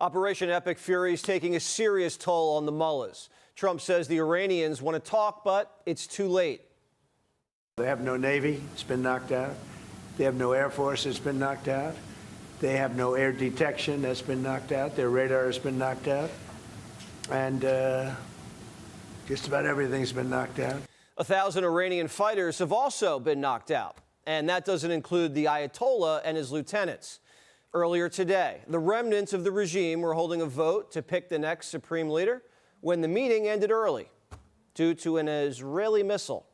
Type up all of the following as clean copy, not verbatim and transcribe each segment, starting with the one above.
Operation Epic Fury is taking a serious toll on the mullahs. Trump says the Iranians want to talk, but it's too late. They have no Navy. It's been knocked out. They have no Air Force. It's been knocked out. They have no air detection. That's been knocked out. Their radar has been knocked out. And just about everything's been knocked out. 1,000 Iranian fighters have also been knocked out. And that doesn't include the Ayatollah and his lieutenants. Earlier today, the remnants of the regime were holding a vote to pick the next supreme leader when the meeting ended early due to an Israeli missile.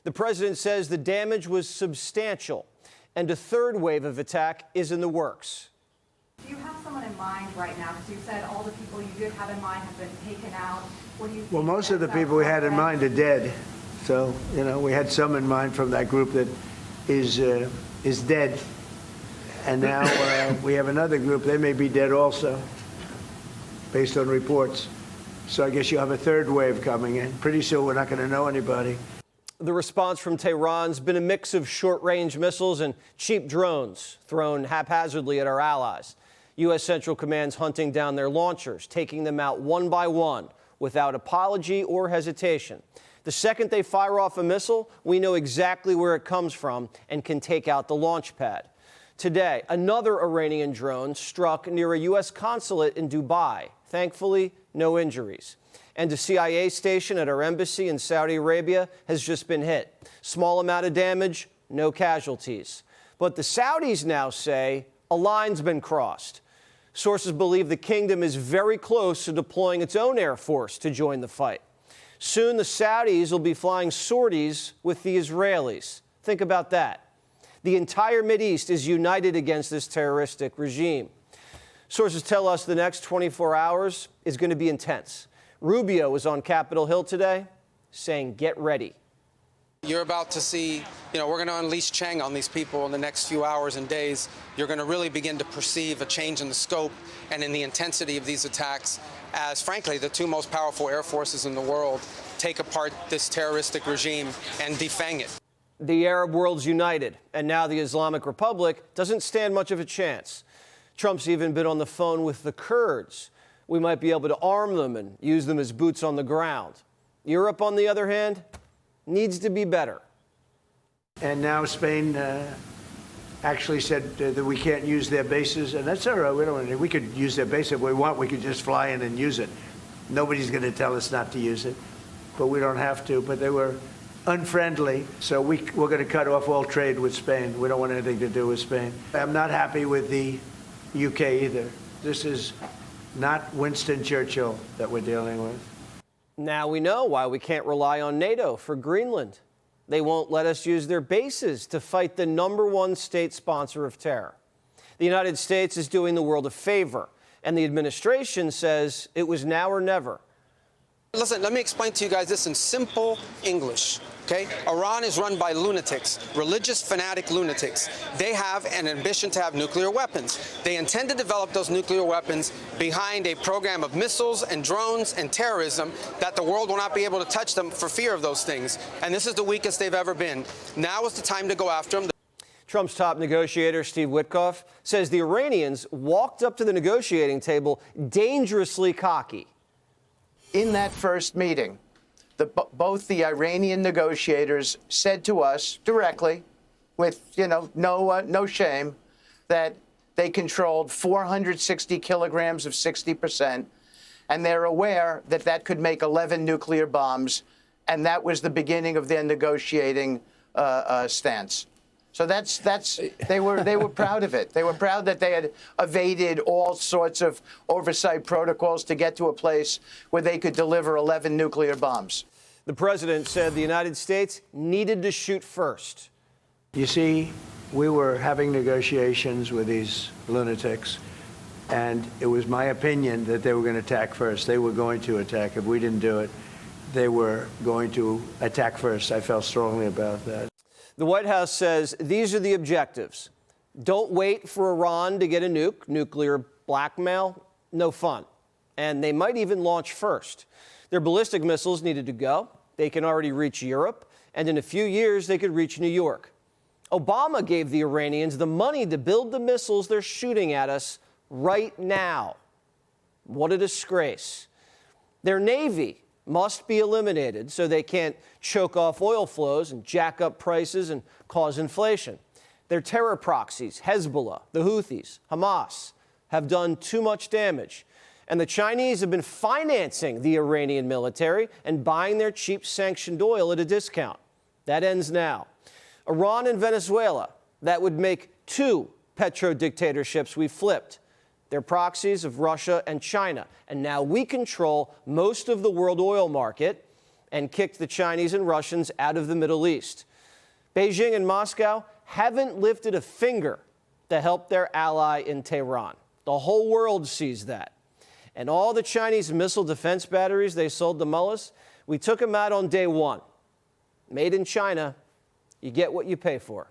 The president says the damage was substantial and a third wave of attack is in the works. Do you have someone in mind right now? Because you said all the people you did have in mind have been taken out. What do you think? Well, most of the people we had in mind are dead. So, you know, we had some in mind from that group that is dead. And now we have another group. They may be dead also, based on reports. So I guess you have a third wave coming in. Pretty soon we're not going to know anybody. The response from Tehran's been a mix of short-range missiles and cheap drones thrown haphazardly at our allies. U.S. Central Command's hunting down their launchers, taking them out one by one without apology or hesitation. The second they fire off a missile, we know exactly where it comes from and can take out the launch pad. Today, another Iranian drone struck near a U.S. consulate in Dubai. Thankfully, no injuries. And a CIA station at our embassy in Saudi Arabia has just been hit. Small amount of damage, no casualties. But the Saudis now say a line's been crossed. Sources believe the kingdom is very close to deploying its own air force to join the fight. Soon the Saudis will be flying sorties with the Israelis. Think about that. The entire Mideast is united against this terroristic regime. Sources tell us the next 24 hours is going to be intense. Rubio was on Capitol Hill today saying, get ready. You're about to see, we're going to unleash Chang on these people in the next few hours and days. You're going to really begin to perceive a change in the scope and in the intensity of these attacks as, frankly, the two most powerful air forces in the world take apart this terroristic regime and defang it. The Arab world's united, and now the Islamic Republic doesn't stand much of a chance. Trump's even been on the phone with the Kurds. We might be able to arm them and use them as boots on the ground. Europe, on the other hand, needs to be better. And now Spain actually said that we can't use their bases, and that's all right. We don't want to. We could use their base if we want. We could just fly in and use it. Nobody's going to tell us not to use it, but we don't have to. But they were unfriendly, so we're going to cut off all trade with Spain. We don't want anything to do with Spain. I'm not happy with the UK either. This is not Winston Churchill that we're dealing with. Now we know why we can't rely on NATO for Greenland. They won't let us use their bases to fight the #1 state sponsor of terror. The United States is doing the world a favor, and the administration says it was now or never. Listen, let me explain to you guys this in simple English, okay? Iran is run by lunatics, religious fanatic lunatics. They have an ambition to have nuclear weapons. They intend to develop those nuclear weapons behind a program of missiles and drones and terrorism that the world will not be able to touch them for fear of those things. And this is the weakest they've ever been. Now is the time to go after them. Trump's top negotiator, Steve Witkoff, says the Iranians walked up to the negotiating table dangerously cocky. In that first meeting, both the Iranian negotiators said to us directly, with no shame, that they controlled 460 kilograms of 60%, and they're aware that that could make 11 nuclear bombs, and that was the beginning of their negotiating stance. So they were proud of it. They were proud that they had evaded all sorts of oversight protocols to get to a place where they could deliver 11 nuclear bombs. The president said the United States needed to shoot first. You see, we were having negotiations with these lunatics, and it was my opinion that they were going to attack first. They were going to attack. If we didn't do it, they were going to attack first. I felt strongly about that. The White House says these are the objectives. Don't wait for Iran to get a nuke. Nuclear blackmail, no fun. And they might even launch first. Their ballistic missiles needed to go. They can already reach Europe, and in a few years they could reach New York. Obama gave the Iranians the money to build the missiles they're shooting at us right now. What a disgrace. Their Navy must be eliminated so they can't choke off oil flows and jack up prices and cause inflation. Their terror proxies, Hezbollah, the Houthis, Hamas, have done too much damage. And the Chinese have been financing the Iranian military and buying their cheap sanctioned oil at a discount. That ends now. Iran and Venezuela, that would make two petro-dictatorships we flipped. They're proxies of Russia and China. And now we control most of the world oil market and kicked the Chinese and Russians out of the Middle East. Beijing and Moscow haven't lifted a finger to help their ally in Tehran. The whole world sees that. And all the Chinese missile defense batteries they sold to mullahs, we took them out on day one. Made in China, you get what you pay for.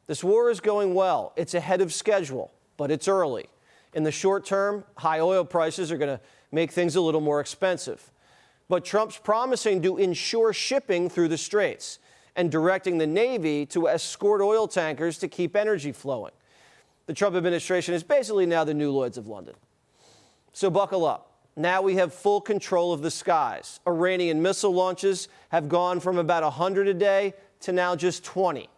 This war is going well. It's ahead of schedule, but it's early. In the short term, high oil prices are going to make things a little more expensive. But Trump's promising to ensure shipping through the Straits and directing the Navy to escort oil tankers to keep energy flowing. The Trump administration is basically now the new Lloyds of London. So buckle up. Now we have full control of the skies. Iranian missile launches have gone from about 100 a day to now just 20.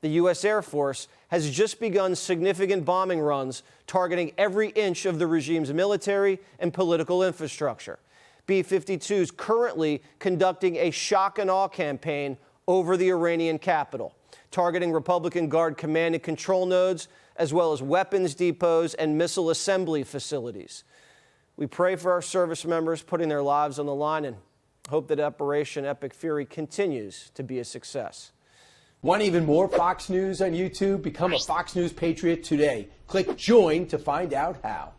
The U.S. Air Force has just begun significant bombing runs targeting every inch of the regime's military and political infrastructure. B-52s currently conducting a shock and awe campaign over the Iranian capital, targeting Republican Guard command and control nodes, as well as weapons depots and missile assembly facilities. We pray for our service members putting their lives on the line and hope that Operation Epic Fury continues to be a success. Want even more Fox News on YouTube? Become a Fox News Patriot today. Click join to find out how.